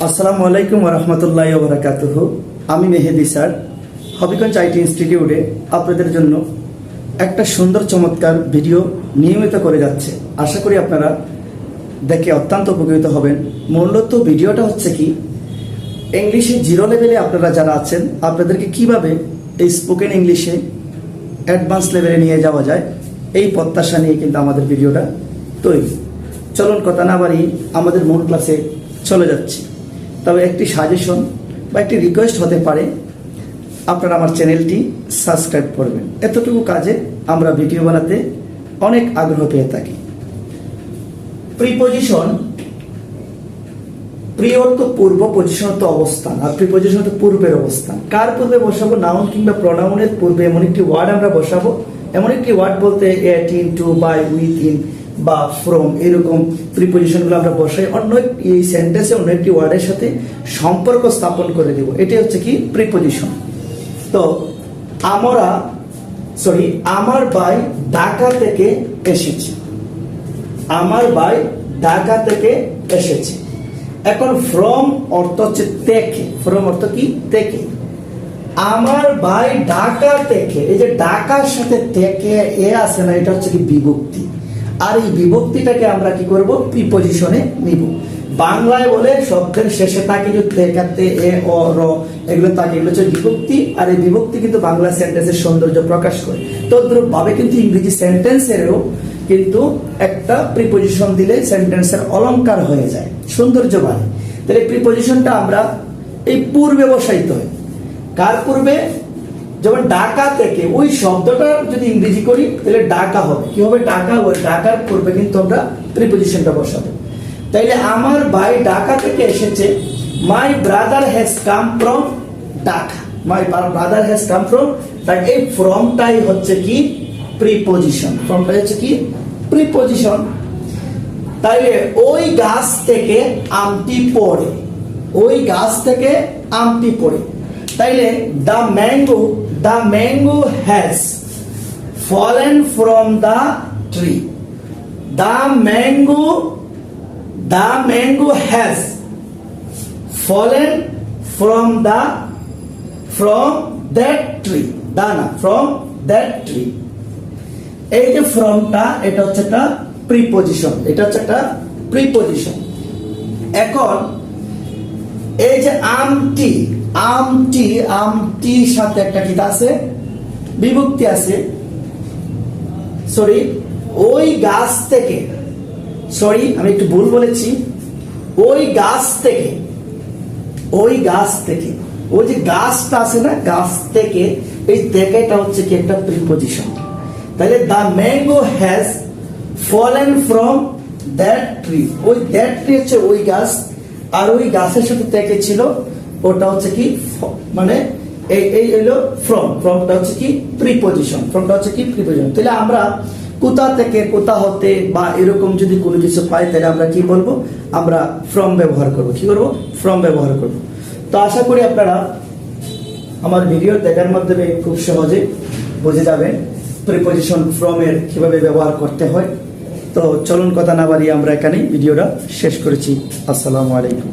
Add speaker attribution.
Speaker 1: আসসালামু আলাইকুম ওয়া রাহমাতুল্লাহি ওয়া বারাকাতুহু। আমি মেহেদি স্যার হবিগঞ্জ আইটি ইনস্টিটিউটে আপনাদের জন্য একটা সুন্দর চমৎকার ভিডিও নিয়মিত করে যাচ্ছে। আশা করি আপনারা দেখে অত্যন্ত উপকৃত হবেন। মূলত ভিডিওটা হচ্ছে কি, ইংলিশে জিরো লেভেলে আপনারা যারা আছেন আপনাদেরকে কিভাবে এই স্পোকেন ইংলিশে অ্যাডভান্স লেভেলে নিয়ে যাওয়া যায়, এই প্রত্যাশা নিয়ে কিন্তু আমাদের ভিডিওটা তৈরি। চলুন কথা না বাড়িয়ে আমাদের মূল ক্লাসে চলে যাচ্ছি। তবে একটি সাজেশন বা একটি রিকোয়েস্ট হতে পারে, আপনারা আমার চ্যানেলটি সাবস্ক্রাইব করবেন। এতটুকু কাজে আমরা ভিডিও বানাতে অনেক আগ্রহ পেয়ে থাকি। প্রিপজিশন, প্রি অর্থ পূর্ব, পজিশন অর্থ অবস্থান, আর প্রিপজিশন অর্থ পূর্বের অবস্থান। কার পূর্বে বসাবো? নাউন কিংবা প্রোনাউনের পূর্বে এমন একটি ওয়ার্ড আমরা বসাবো। এমন একটি ওয়ার্ড বলতে at, in, to, by, with, in বা ফ্রম, এরকম প্রিপজিশনগুলো আমরা বসাই অন্য এই সেন্টেন্সে অন্য একটি ওয়ার্ডের সাথে সম্পর্ক স্থাপন করে দেব। এটি হচ্ছে কি প্রিপজিশন। তো আমার ভাই ঢাকা থেকে এসেছে। আমার ভাই ঢাকা থেকে এসেছে। এখন ফ্রম অর্থ হচ্ছে থেকে। ফ্রম অর্থ কি? থেকে। আমার ভাই ঢাকা থেকে, এই যে ঢাকার সাথে থেকে এ আছে না, এটা হচ্ছে কি বিভক্তি। আর এই বিভক্তিটাকে আমরা কি করব? প্রিপজিশনে নিব। বাংলায় বলে শব্দের শেষে থাকে যে তেকাতে এ ও র, এগুলো থাকে, এগুলো হচ্ছে বিভক্তি। আর এই বিভক্তি কিন্তু বাংলা সেন্টেন্সের সৌন্দর্য প্রকাশ করে। তদ্রূপ ভাবে কিন্তু ইংরেজি সেন্টেন্সেরও কিন্তু একটা প্রিপজিশন দিলে সেন্টেন্সের অলংকার হয়ে যায়, সৌন্দর্য বাড়ে। তাহলে প্রিপজিশনটা আমরা এই পূর্বে বসাইতে হয়। কার পূর্বে? যেমন ঢাকা থেকে, ওই শব্দটা যদি ইংরেজি করি তাহলে ঢাকা হবে। কি হবে? ঢাকা। ওই ঢাকার পূর্বে কিন্তু আমরা প্রিপজিশনটা বসাবো। তাইলে আমার ভাই ঢাকা থেকে এসেছে। My brother has come from Dhaka. My brother has come from. তাই এই ফ্রমটাই হচ্ছে কি প্রিপজিশন। ফ্রমটাই হচ্ছে কি প্রিপজিশন। তাইলে ওই গাছ থেকে আমটি পড়ে। ওই গাছ থেকে আমটি পড়ে। তাইলে the mango has fallen from the tree. The mango has fallen from that tree. from that tree. এই যে ফ্রমটা, এটা হচ্ছে একটা প্রিপজিশন। এটা হচ্ছে একটা প্রিপজিশন। এখন এই যে আমটির সাথে একটা কি আছে? বিভক্তি আছে। ওই গাছ থেকে, আমি একটু ভুল বলেছি। ওই গাছ থেকে, ওই যে গাছটা আছে না, গাছ থেকে, এই থেকেটা হচ্ছে কি একটা প্রিপজিশন। তাহলে the mango has fallen from that tree. ওই দ্যাট ট্রি হচ্ছে ওই গাছ, আর ওই গাছের সাথে থেকে ছিল, ওটা হচ্ছে কি মানে এই হলো ফ্রমটা হচ্ছে কি প্রিপজিশন। ফ্রমটা হচ্ছে কি প্রিপজিশন। তাহলে আমরা কোথা থেকে, কোথা হতে বা এরকম যদি কোনো কিছু পাই তাহলে আমরা কি বলবো? আমরা ফ্রম ব্যবহার করব। কি করব? ফ্রম ব্যবহার করব। তো আশা করি আপনারা আমার ভিডিও দেখার মাধ্যমে খুব সহজে বুঝে যাবেন প্রিপজিশন ফ্রমের কিভাবে ব্যবহার করতে হয়। তো চলুন কথা না বাড়িয়ে আমরা এখানেই ভিডিওটা শেষ করেছি। আসসালামু আলাইকুম।